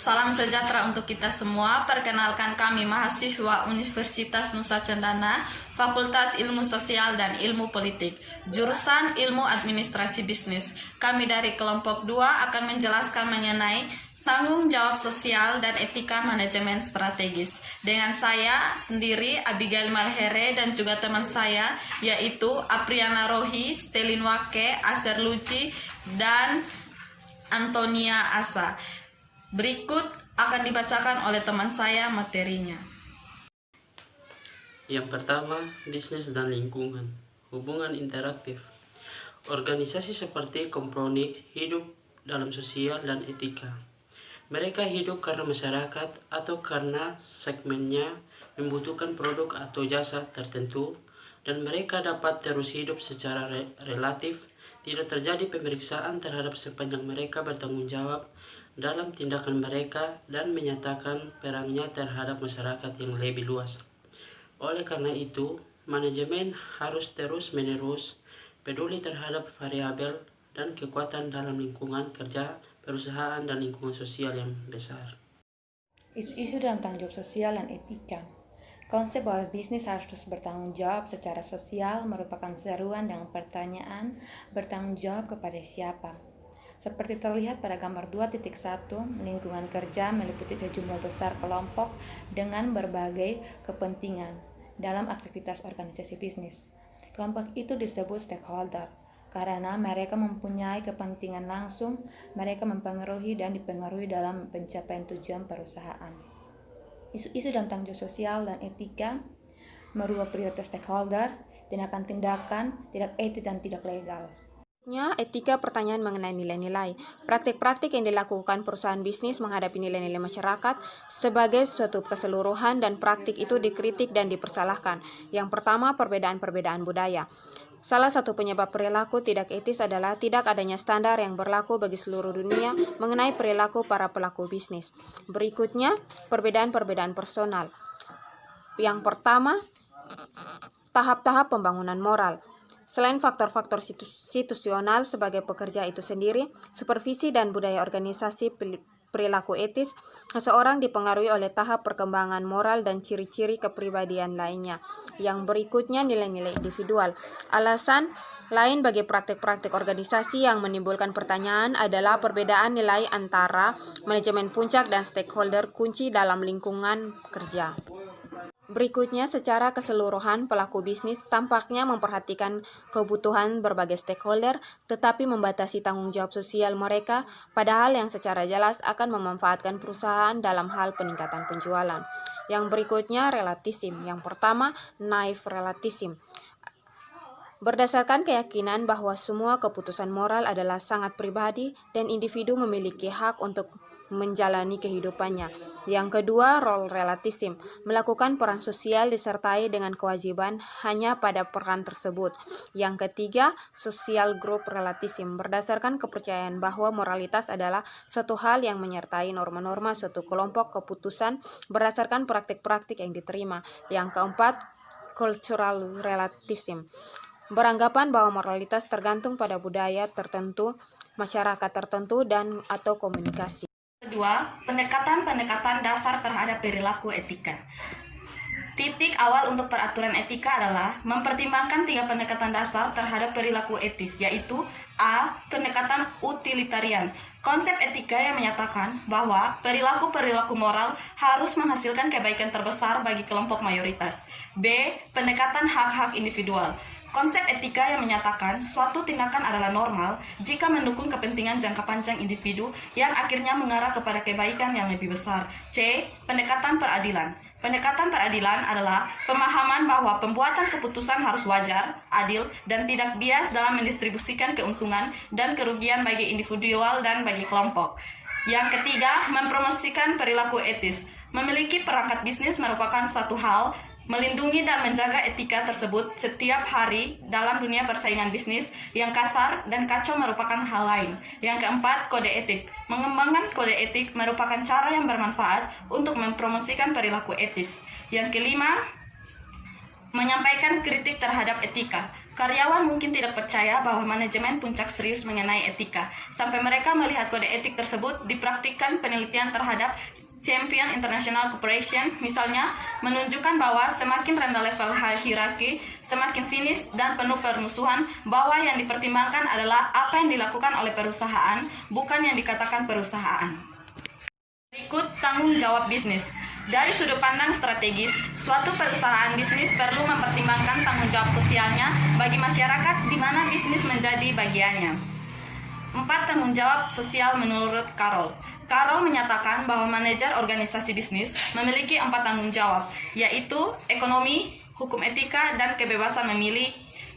Salam sejahtera untuk kita semua. Perkenalkan kami mahasiswa Universitas Nusa Cendana, Fakultas Ilmu Sosial dan Ilmu Politik, jurusan Ilmu Administrasi Bisnis. Kami dari kelompok 2 akan menjelaskan mengenai tanggung jawab sosial dan etika manajemen strategis. Dengan saya sendiri, Abigail Malhere, dan juga teman saya, yaitu Apriana Rohi, Stelin Wake, Aser Luci, dan Antonia Asa. Berikut akan dibacakan oleh teman saya materinya. Yang pertama, bisnis dan lingkungan, hubungan interaktif. Organisasi seperti Kompronik hidup dalam sosial dan etika. Mereka hidup karena masyarakat atau karena segmennya membutuhkan produk atau jasa tertentu, dan mereka dapat terus hidup secara relatif. Tidak terjadi pemeriksaan terhadap sepanjang mereka bertanggung jawab dalam tindakan mereka dan menyatakan perannya terhadap masyarakat yang lebih luas. Oleh karena itu, manajemen harus terus-menerus peduli terhadap variabel dan kekuatan dalam lingkungan kerja, perusahaan, dan lingkungan sosial yang besar. Isu-isu dalam tanggung jawab sosial dan etika. Konsep bahwa bisnis harus terus bertanggung jawab secara sosial merupakan seruan dengan pertanyaan bertanggung jawab kepada siapa. Seperti terlihat pada gambar 2.1, lingkungan kerja meliputi sejumlah besar kelompok dengan berbagai kepentingan dalam aktivitas organisasi bisnis. Kelompok itu disebut stakeholder karena mereka mempunyai kepentingan langsung, mereka mempengaruhi dan dipengaruhi dalam pencapaian tujuan perusahaan. Isu-isu dalam tanggung jawab sosial dan etika merubah prioritas stakeholder, tindakan-tindakan tidak etis dan tidak legal. Etika pertanyaan mengenai nilai-nilai. Praktik-praktik yang dilakukan perusahaan bisnis menghadapi nilai-nilai masyarakat sebagai suatu keseluruhan, dan praktik itu dikritik dan dipersalahkan. Yang pertama, perbedaan-perbedaan budaya. Salah satu penyebab perilaku tidak etis adalah tidak adanya standar yang berlaku bagi seluruh dunia mengenai perilaku para pelaku bisnis. Berikutnya, perbedaan-perbedaan personal. Yang pertama, tahap-tahap pembangunan moral. Selain faktor-faktor situasional sebagai pekerja itu sendiri, supervisi dan budaya organisasi perilaku etis, seseorang dipengaruhi oleh tahap perkembangan moral dan ciri-ciri kepribadian lainnya. Yang berikutnya, nilai-nilai individual. Alasan lain bagi praktik-praktik organisasi yang menimbulkan pertanyaan adalah perbedaan nilai antara manajemen puncak dan stakeholder kunci dalam lingkungan kerja. Berikutnya, secara keseluruhan, pelaku bisnis tampaknya memperhatikan kebutuhan berbagai stakeholder, tetapi membatasi tanggung jawab sosial mereka, padahal yang secara jelas akan memanfaatkan perusahaan dalam hal peningkatan penjualan. Yang berikutnya, relativisme. Yang pertama, naive relativisme. Berdasarkan keyakinan bahwa semua keputusan moral adalah sangat pribadi dan individu memiliki hak untuk menjalani kehidupannya. Yang kedua, role relativism, melakukan peran sosial disertai dengan kewajiban hanya pada peran tersebut. Yang ketiga, social group relativism, berdasarkan kepercayaan bahwa moralitas adalah suatu hal yang menyertai norma-norma suatu kelompok keputusan berdasarkan praktik-praktik yang diterima. Yang keempat, cultural relativism, beranggapan bahwa moralitas tergantung pada budaya tertentu, masyarakat tertentu, dan atau komunikasi. Kedua, pendekatan-pendekatan dasar terhadap perilaku etika. Titik awal untuk peraturan etika adalah mempertimbangkan 3 pendekatan dasar terhadap perilaku etis, yaitu A. Pendekatan utilitarian. Konsep etika yang menyatakan bahwa perilaku-perilaku moral harus menghasilkan kebaikan terbesar bagi kelompok mayoritas. B. Pendekatan hak-hak individual. Konsep etika yang menyatakan suatu tindakan adalah normal jika mendukung kepentingan jangka panjang individu yang akhirnya mengarah kepada kebaikan yang lebih besar. C. Pendekatan peradilan. Pendekatan peradilan adalah pemahaman bahwa pembuatan keputusan harus wajar, adil, dan tidak bias dalam mendistribusikan keuntungan dan kerugian bagi individual dan bagi kelompok. Yang ketiga, mempromosikan perilaku etis. Memiliki perangkat bisnis merupakan satu hal. Melindungi dan menjaga etika tersebut setiap hari dalam dunia persaingan bisnis yang kasar dan kacau merupakan hal lain. Yang keempat, kode etik. Mengembangkan kode etik merupakan cara yang bermanfaat untuk mempromosikan perilaku etis. Yang kelima, menyampaikan kritik terhadap etika. Karyawan mungkin tidak percaya bahwa manajemen puncak serius mengenai etika, sampai mereka melihat kode etik tersebut dipraktikkan penelitian terhadap Champion International Corporation, misalnya, menunjukkan bahwa semakin rendah level hierarki, semakin sinis dan penuh permusuhan, bahwa yang dipertimbangkan adalah apa yang dilakukan oleh perusahaan, bukan yang dikatakan perusahaan. Berikut tanggung jawab bisnis. Dari sudut pandang strategis, suatu perusahaan bisnis perlu mempertimbangkan tanggung jawab sosialnya bagi masyarakat di mana bisnis menjadi bagiannya. 4 tanggung jawab sosial menurut Carroll. Carroll menyatakan bahwa manajer organisasi bisnis memiliki 4 tanggung jawab, yaitu ekonomi, hukum etika, dan kebebasan memilih.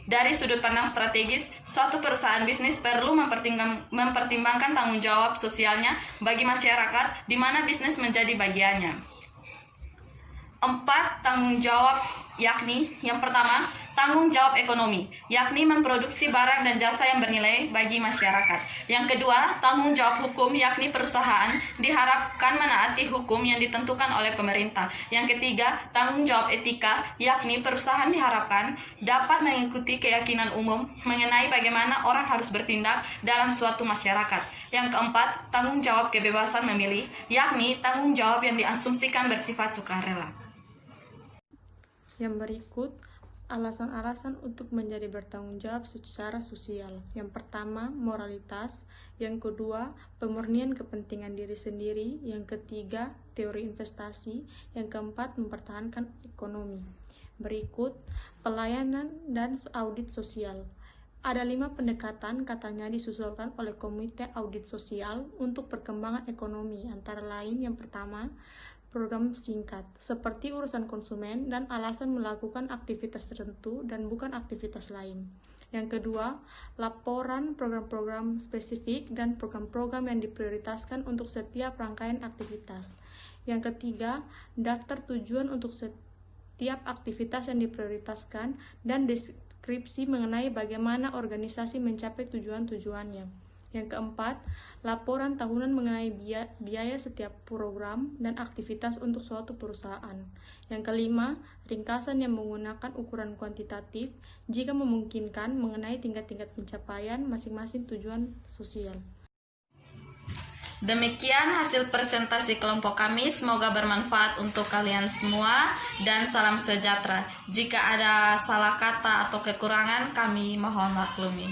Dari sudut pandang strategis, suatu perusahaan bisnis perlu mempertimbangkan tanggung jawab sosialnya bagi masyarakat di mana bisnis menjadi bagiannya. 4 tanggung jawab yakni, yang pertama, tanggung jawab ekonomi, yakni memproduksi barang dan jasa yang bernilai bagi masyarakat. Yang kedua, tanggung jawab hukum, yakni perusahaan diharapkan menaati hukum yang ditentukan oleh pemerintah. Yang ketiga, tanggung jawab etika, yakni perusahaan diharapkan dapat mengikuti keyakinan umum mengenai bagaimana orang harus bertindak dalam suatu masyarakat. Yang keempat, tanggung jawab kebebasan memilih, yakni tanggung jawab yang diasumsikan bersifat sukarela. Yang berikut, alasan-alasan untuk menjadi bertanggung jawab secara sosial. Yang pertama, moralitas. Yang kedua, pemurnian kepentingan diri sendiri. Yang ketiga, teori investasi. Yang keempat, mempertahankan ekonomi. Berikut, pelayanan dan audit sosial. Ada 5 pendekatan katanya disusulkan oleh Komite Audit Sosial untuk perkembangan ekonomi, antara lain yang pertama, program singkat, seperti urusan konsumen dan alasan melakukan aktivitas tertentu dan bukan aktivitas lain. Yang kedua, laporan program-program spesifik dan program-program yang diprioritaskan untuk setiap rangkaian aktivitas. Yang ketiga, daftar tujuan untuk setiap aktivitas yang diprioritaskan dan deskripsi mengenai bagaimana organisasi mencapai tujuan-tujuannya. Yang keempat, laporan tahunan mengenai biaya setiap program dan aktivitas untuk suatu perusahaan. Yang kelima, ringkasan yang menggunakan ukuran kuantitatif jika memungkinkan mengenai tingkat-tingkat pencapaian masing-masing tujuan sosial. Demikian hasil presentasi kelompok kami, semoga bermanfaat untuk kalian semua dan salam sejahtera. Jika ada salah kata atau kekurangan, kami mohon maklumi.